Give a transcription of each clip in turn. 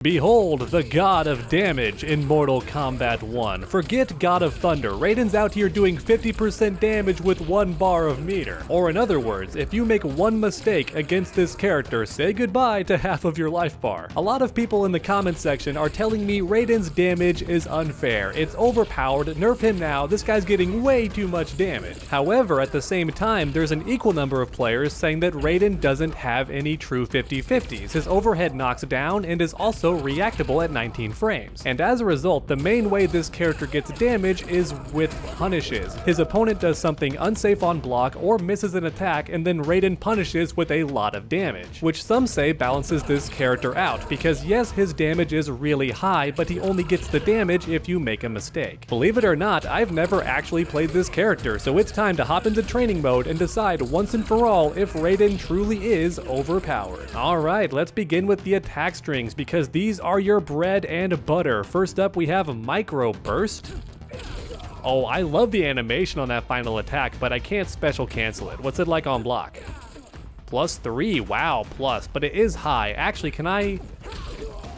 Behold the God of Damage in Mortal Kombat 1. Forget God of Thunder, Raiden's out here doing 50% damage with 1 bar of meter. Or in other words, if you make one mistake against this character, say goodbye to half of your life bar. A lot of people in the comment section are telling me Raiden's damage is unfair, it's overpowered, nerf him now, this guy's getting way too much damage. However, at the same time, there's an equal number of players saying that Raiden doesn't have any true 50-50s. His overhead knocks down and is also reactable at 19 frames. And as a result, the main way this character gets damage is with punishes. His opponent does something unsafe on block or misses an attack, and then Raiden punishes with a lot of damage, which some say balances this character out, because yes, his damage is really high, but he only gets the damage if you make a mistake. Believe it or not, I've never actually played this character, so it's time to hop into training mode and decide once and for all if Raiden truly is overpowered. Alright, let's begin with the attack strings, because these are your bread and butter. First up, we have Micro Burst. Oh, I love the animation on that final attack, but I can't special cancel it. What's it like on block? +3, wow, plus, but it is high. Actually, can I?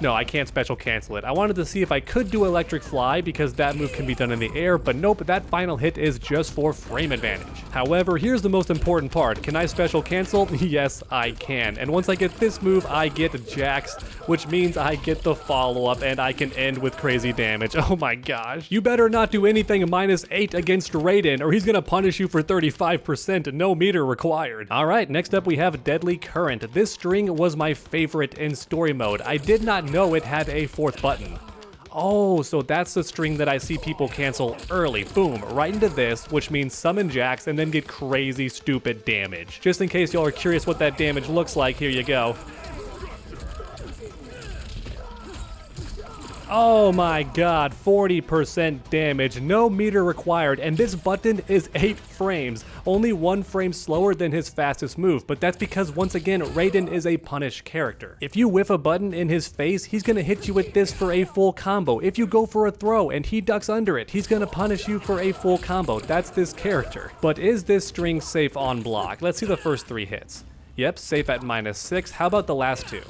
No, I can't special cancel it. I wanted to see if I could do Electric Fly because that move can be done in the air, but nope, that final hit is just for frame advantage. However, here's the most important part. Can I special cancel? Yes, I can. And once I get this move, I get Jax, which means I get the follow-up and I can end with crazy damage. Oh my gosh. You better not do anything -8 against Raiden or he's gonna punish you for 35%, no meter required. Alright, next up we have Deadly Current. This string was my favorite in story mode. I did not know it had a 4th button. Oh, so that's the string that I see people cancel early. Boom, right into this, which means summon Jax and then get crazy stupid damage. Just in case y'all are curious what that damage looks like, here you go. Oh my god, 40% damage, no meter required, and this button is 8 frames, only 1 frame slower than his fastest move, but that's because once again, Raiden is a punish character. If you whiff a button in his face, he's gonna hit you with this for a full combo. If you go for a throw and he ducks under it, he's gonna punish you for a full combo. That's this character. But is this string safe on block? Let's see the first 3 hits. Yep, safe at -6. How about the last 2?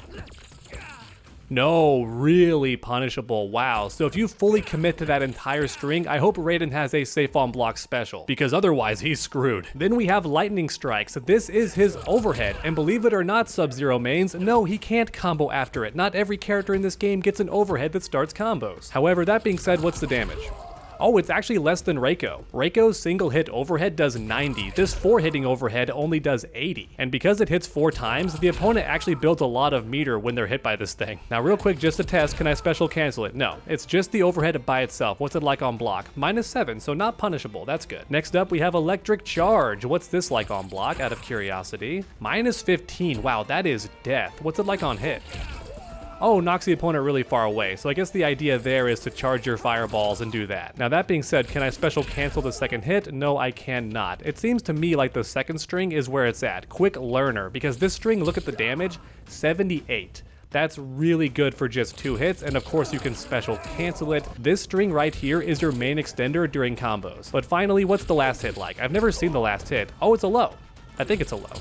No, really punishable, wow. So if you fully commit to that entire string, I hope Raiden has a safe on block special, because otherwise he's screwed. Then we have Lightning Strikes. This is his overhead, and believe it or not, Sub-Zero mains, no, he can't combo after it. Not every character in this game gets an overhead that starts combos. However, that being said, what's the damage? Oh, it's actually less than Reiko. Reiko's single hit overhead does 90. This 4 hitting overhead only does 80. And because it hits 4 times, the opponent actually builds a lot of meter when they're hit by this thing. Now real quick, just to test, can I special cancel it? No, it's just the overhead by itself. What's it like on block? -7, so not punishable, that's good. Next up, we have Electric Charge. What's this like on block, out of curiosity? -15, wow, that is death. What's it like on hit? Oh, knocks the opponent really far away, so I guess the idea there is to charge your fireballs and do that. Now that being said, can I special cancel the second hit? No, I cannot. It seems to me like the second string is where it's at. Quick Learner, because this string, look at the damage, 78. That's really good for just 2 hits, and of course you can special cancel it. This string right here is your main extender during combos. But finally, what's the last hit like? I've never seen the last hit. Oh, it's a low. I think it's a low.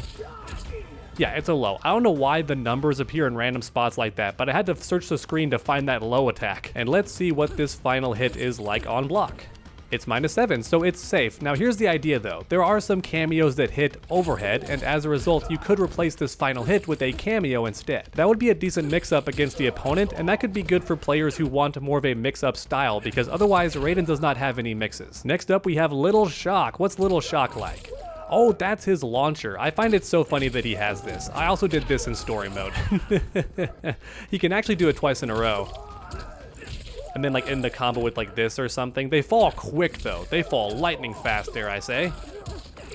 Yeah, it's a low. I don't know why the numbers appear in random spots like that, but I had to search the screen to find that low attack. And let's see what this final hit is like on block. It's -7, so it's safe. Now here's the idea though. There are some cameos that hit overhead, and as a result, you could replace this final hit with a cameo instead. That would be a decent mix-up against the opponent, and that could be good for players who want more of a mix-up style, because otherwise Raiden does not have any mixes. Next up, we have Little Shock. What's Little Shock like? Oh, that's his launcher. I find it so funny that he has this. I also did this in story mode. He can actually do it twice in a row. And then like end the combo with like this or something. They fall quick though. They fall lightning fast, dare I say.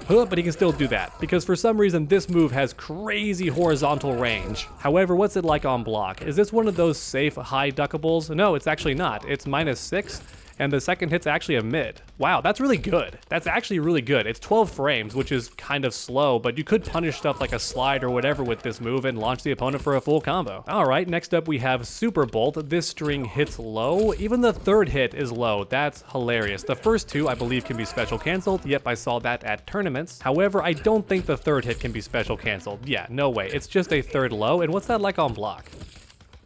But he can still do that, because for some reason this move has crazy horizontal range. However, what's it like on block? Is this one of those safe high duckables? No, it's actually not. It's -6. And the second hit's actually a mid. Wow, that's really good. That's actually really good. It's 12 frames, which is kind of slow, but you could punish stuff like a slide or whatever with this move and launch the opponent for a full combo. Alright, next up we have Super Bolt. This string hits low. Even the third hit is low. That's hilarious. The first 2, I believe, can be special canceled. Yep, I saw that at tournaments. However, I don't think the third hit can be special canceled. Yeah, no way. It's just a third low. And what's that like on block?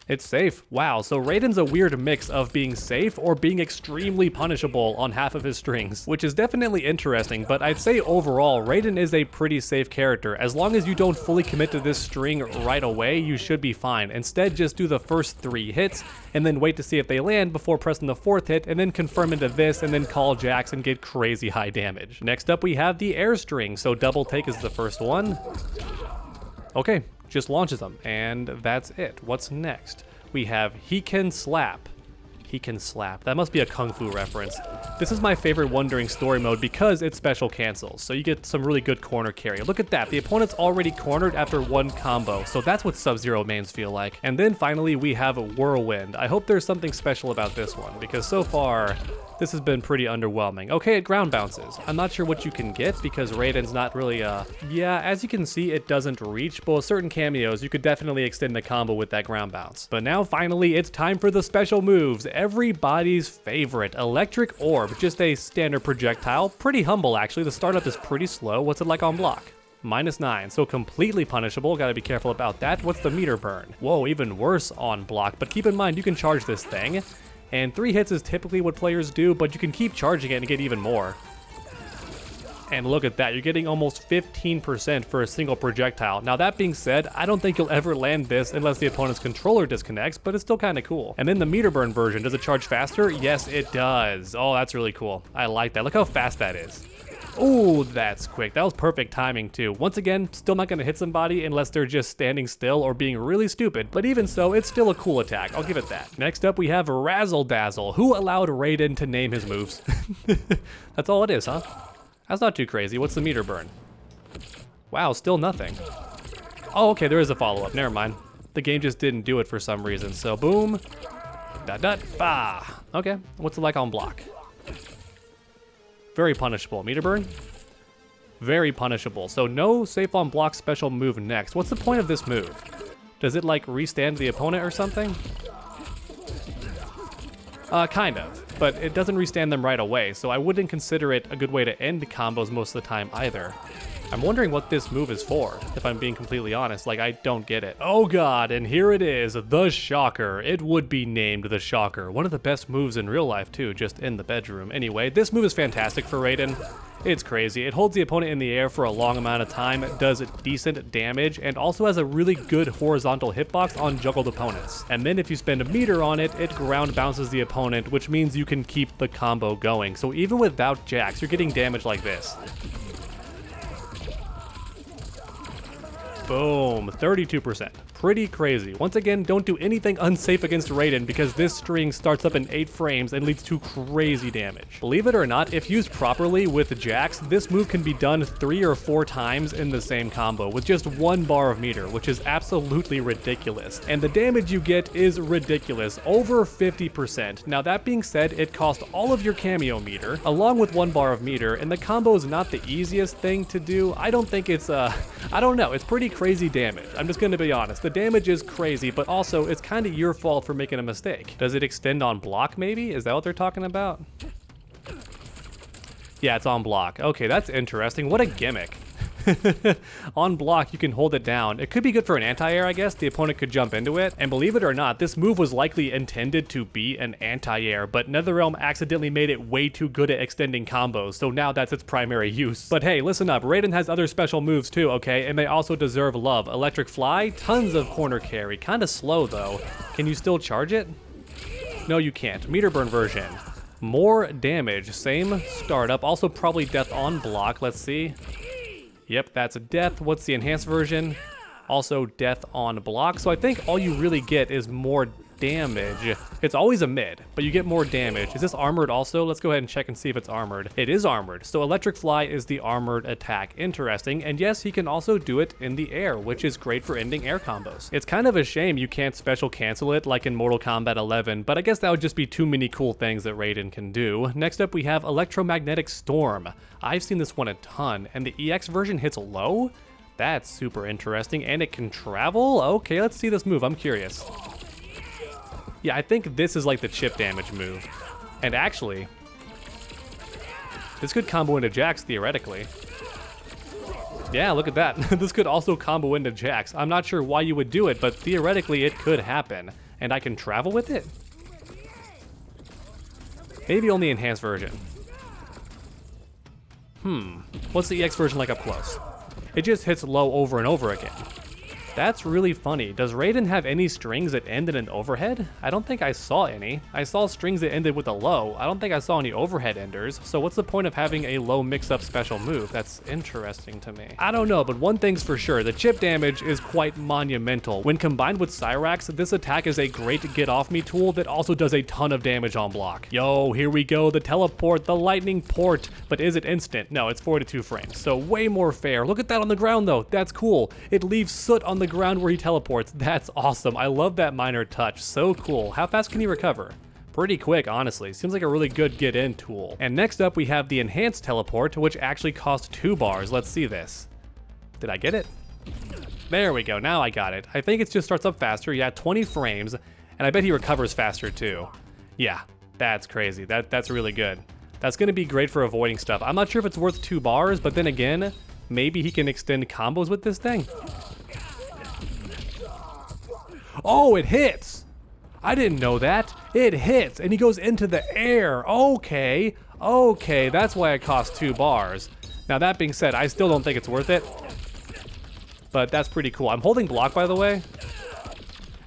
It's safe. Wow, so Raiden's a weird mix of being safe or being extremely punishable on half of his strings, which is definitely interesting, but I'd say overall, Raiden is a pretty safe character. As long as you don't fully commit to this string right away, you should be fine. Instead, just do the first 3 hits, and then wait to see if they land before pressing the 4th hit, and then confirm into this, and then call jacks and get crazy high damage. Next up, we have the air string, so double take is the first one. Okay. Just launches them, and that's it. What's next? We have he can slap. He can slap. That must be a kung fu reference. This is my favorite one during story mode because it's special cancels, so you get some really good corner carry. Look at that, the opponent's already cornered after 1 combo, so that's what Sub-Zero mains feel like. And then finally we have Whirlwind. I hope there's something special about this one, because so far, this has been pretty underwhelming. Okay, it ground bounces. I'm not sure what you can get because Raiden's not really yeah, as you can see, it doesn't reach, but with certain cameos, you could definitely extend the combo with that ground bounce. But now finally, it's time for the special moves. Everybody's favorite, Electric Orb, just a standard projectile. Pretty humble actually, the startup is pretty slow. What's it like on block? -9, so completely punishable, gotta be careful about that. What's the meter burn? Whoa, even worse on block, but keep in mind you can charge this thing. And 3 hits is typically what players do, but you can keep charging it and get even more. And look at that, you're getting almost 15% for a single projectile. Now that being said, I don't think you'll ever land this unless the opponent's controller disconnects, but it's still kind of cool. And then the meter burn version, does it charge faster? Yes, it does. Oh, that's really cool. I like that. Look how fast that is. Oh, that's quick. That was perfect timing too. Once again, still not gonna hit somebody unless they're just standing still or being really stupid, but even so, it's still a cool attack. I'll give it that. Next up, we have Razzle Dazzle. Who allowed Raiden to name his moves? That's all it is, huh? That's not too crazy. What's the meter burn? Wow, still nothing. Oh, okay, there is a follow-up. Never mind. The game just didn't do it for some reason. So boom, bah. Okay, what's it like on block? Very punishable. Meter burn? Very punishable. So no safe on block special move next. What's the point of this move? Does it like restand the opponent or something? Kind of, but it doesn't restand them right away, so I wouldn't consider it a good way to end combos most of the time either. I'm wondering what this move is for, if I'm being completely honest, like I don't get it. Oh god, and here it is, the Shocker. It would be named the Shocker. One of the best moves in real life too, just in the bedroom. Anyway, this move is fantastic for Raiden. It's crazy. It holds the opponent in the air for a long amount of time, does decent damage, and also has a really good horizontal hitbox on juggled opponents. And then if you spend a meter on it, it ground bounces the opponent, which means you can keep the combo going. So even without jacks, you're getting damage like this. Boom, 32%. Pretty crazy. Once again, don't do anything unsafe against Raiden because this string starts up in 8 frames and leads to crazy damage. Believe it or not, if used properly with jacks, this move can be done 3 or 4 times in the same combo with just 1 bar of meter, which is absolutely ridiculous. And the damage you get is ridiculous, over 50%. Now that being said, it costs all of your cameo meter, along with 1 bar of meter, and the combo is not the easiest thing to do. I don't think it's, I don't know, it's pretty crazy damage. I'm just gonna be honest. The damage is crazy, but also it's kind of your fault for making a mistake. Does it extend on block maybe? Is that what they're talking about? Yeah, it's on block. Okay, that's interesting. What a gimmick. On block, you can hold it down. It could be good for an anti-air, I guess. The opponent could jump into it. And believe it or not, this move was likely intended to be an anti-air, but NetherRealm accidentally made it way too good at extending combos, so now that's its primary use. But hey, listen up. Raiden has other special moves too, okay? And they also deserve love. Electric Fly, tons of corner carry. Kinda slow though. Can you still charge it? No, you can't. Meter burn version. More damage. Same startup. Also probably death on block. Let's see. Yep, that's a death. What's the enhanced version? Also death on block. So I think all you really get is more damage. It's always a mid, but you get more damage. Is this armored also? Let's go ahead and check and see if it's armored. It is armored. So Electric Fly is the armored attack. Interesting. And yes, he can also do it in the air, which is great for ending air combos. It's kind of a shame you can't special cancel it like in Mortal Kombat 11, but I guess that would just be too many cool things that Raiden can do. Next up, we have Electromagnetic Storm. I've seen this one a ton, and the EX version hits low? That's super interesting, and it can travel? Okay, let's see this move. I'm curious. Yeah, I think this is like the chip damage move. And actually, this could combo into jacks theoretically. Yeah, look at that. This could also combo into jacks. I'm not sure why you would do it, but theoretically it could happen. And I can travel with it? Maybe only enhanced version. What's the EX version like up close? It just hits low over and over again. That's really funny. Does Raiden have any strings that end in an overhead? I don't think I saw any. I saw strings that ended with a low. I don't think I saw any overhead enders. So what's the point of having a low mix-up special move? That's interesting to me. I don't know, but one thing's for sure. The chip damage is quite monumental. When combined with Cyrax, this attack is a great get-off-me tool that also does a ton of damage on block. Yo, here we go. The teleport, the lightning port. But is it instant? No, it's 42 frames. So way more fair. Look at that on the ground, though. That's cool. It leaves soot on the ground where he teleports. That's awesome. I love that minor touch. So cool. How fast can he recover? Pretty quick, honestly. Seems like a really good get-in tool. And next up, we have the enhanced teleport, which actually costs 2 bars. Let's see this. Did I get it? There we go. Now I got it. I think it just starts up faster. Yeah, 20 frames. And I bet he recovers faster, too. Yeah, that's crazy. That's really good. That's going to be great for avoiding stuff. I'm not sure if it's worth 2 bars, but then again, maybe he can extend combos with this thing. Oh, it hits! I didn't know that. It hits, and he goes into the air. Okay, that's why it costs 2 bars. Now that being said, I still don't think it's worth it. But that's pretty cool. I'm holding block, by the way.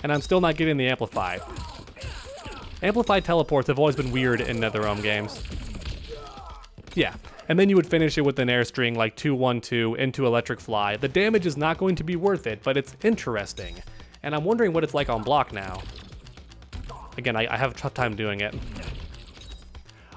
And I'm still not getting the amplify. Amplified teleports have always been weird in NetherRealm games. Yeah. And then you would finish it with an air string like 2-1-2 into electric fly. The damage is not going to be worth it, but it's interesting. And I'm wondering what it's like on block now. Again, I have a tough time doing it.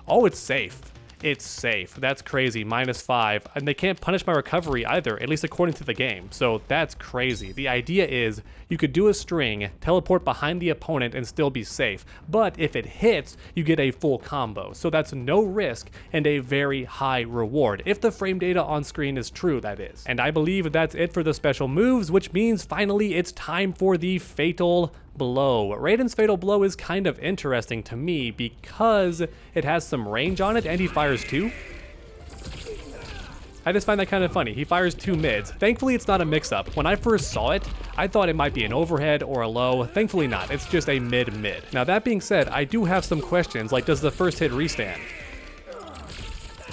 Oh, it's safe. It's safe. That's crazy. -5. And they can't punish my recovery either, at least according to the game. So that's crazy. The idea is you could do a string, teleport behind the opponent, and still be safe. But if it hits, you get a full combo. So that's no risk and a very high reward. If the frame data on screen is true, that is. And I believe that's it for the special moves, which means finally it's time for the Fatal Blow. Raiden's Fatal Blow is kind of interesting to me because it has some range on it and he fires 2. I just find that kind of funny. He fires 2 mids. Thankfully, it's not a mix-up. When I first saw it, I thought it might be an overhead or a low. Thankfully not. It's just a mid-mid. Now that being said, I do have some questions, like does the first hit restand?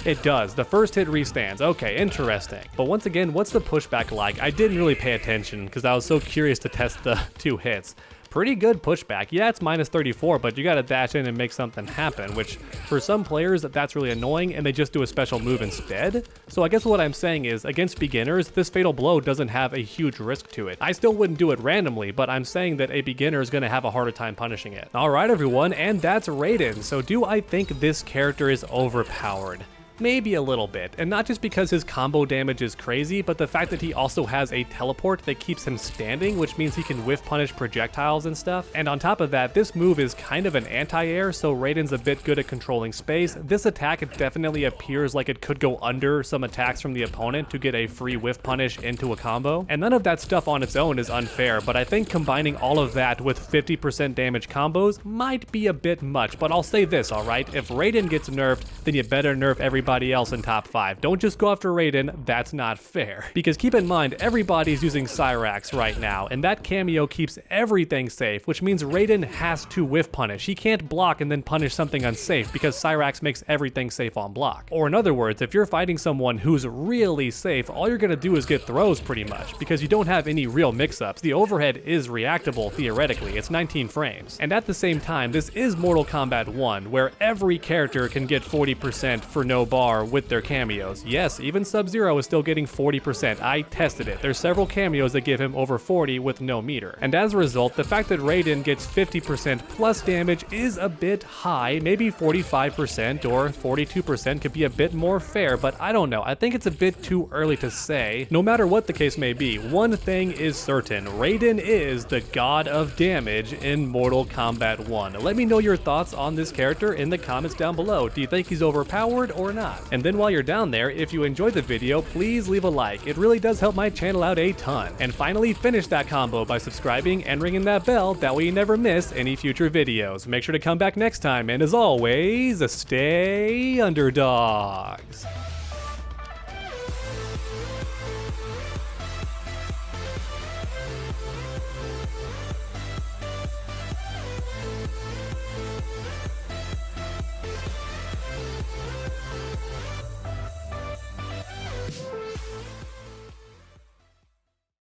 It does. The first hit restands. Okay, interesting. But once again, what's the pushback like? I didn't really pay attention because I was so curious to test the 2 hits. Pretty good pushback. Yeah, it's -34, but you gotta dash in and make something happen, which for some players, that's really annoying, and they just do a special move instead. So I guess what I'm saying is, against beginners, this Fatal Blow doesn't have a huge risk to it. I still wouldn't do it randomly, but I'm saying that a beginner is gonna have a harder time punishing it. Alright everyone, and that's Raiden. So do I think this character is overpowered? Maybe a little bit, and not just because his combo damage is crazy, but the fact that he also has a teleport that keeps him standing, which means he can whiff punish projectiles and stuff. And on top of that, this move is kind of an anti-air, so Raiden's a bit good at controlling space. This attack definitely appears like it could go under some attacks from the opponent to get a free whiff punish into a combo. And none of that stuff on its own is unfair, but I think combining all of that with 50% damage combos might be a bit much. But I'll say this, alright? If Raiden gets nerfed, then you better nerf everybody else in top 5. Don't just go after Raiden, that's not fair. Because keep in mind, everybody's using Cyrax right now, and that cameo keeps everything safe, which means Raiden has to whiff punish. He can't block and then punish something unsafe, because Cyrax makes everything safe on block. Or in other words, if you're fighting someone who's really safe, all you're gonna do is get throws pretty much, because you don't have any real mix-ups. The overhead is reactable, theoretically. It's 19 frames. And at the same time, this is Mortal Kombat 1, where every character can get 40% for no bar with their cameos. Yes, even Sub-Zero is still getting 40%. I tested it. There's several cameos that give him over 40 with no meter. And as a result, the fact that Raiden gets 50% plus damage is a bit high. Maybe 45% or 42% could be a bit more fair, but I don't know. I think it's a bit too early to say. No matter what the case may be, one thing is certain. Raiden is the god of damage in Mortal Kombat 1. Let me know your thoughts on this character in the comments down below. Do you think he's overpowered or not? And then while you're down there, if you enjoyed the video, please leave a like. It really does help my channel out a ton. And finally, finish that combo by subscribing and ringing that bell, that way you never miss any future videos. Make sure to come back next time, and as always, stay underdogs.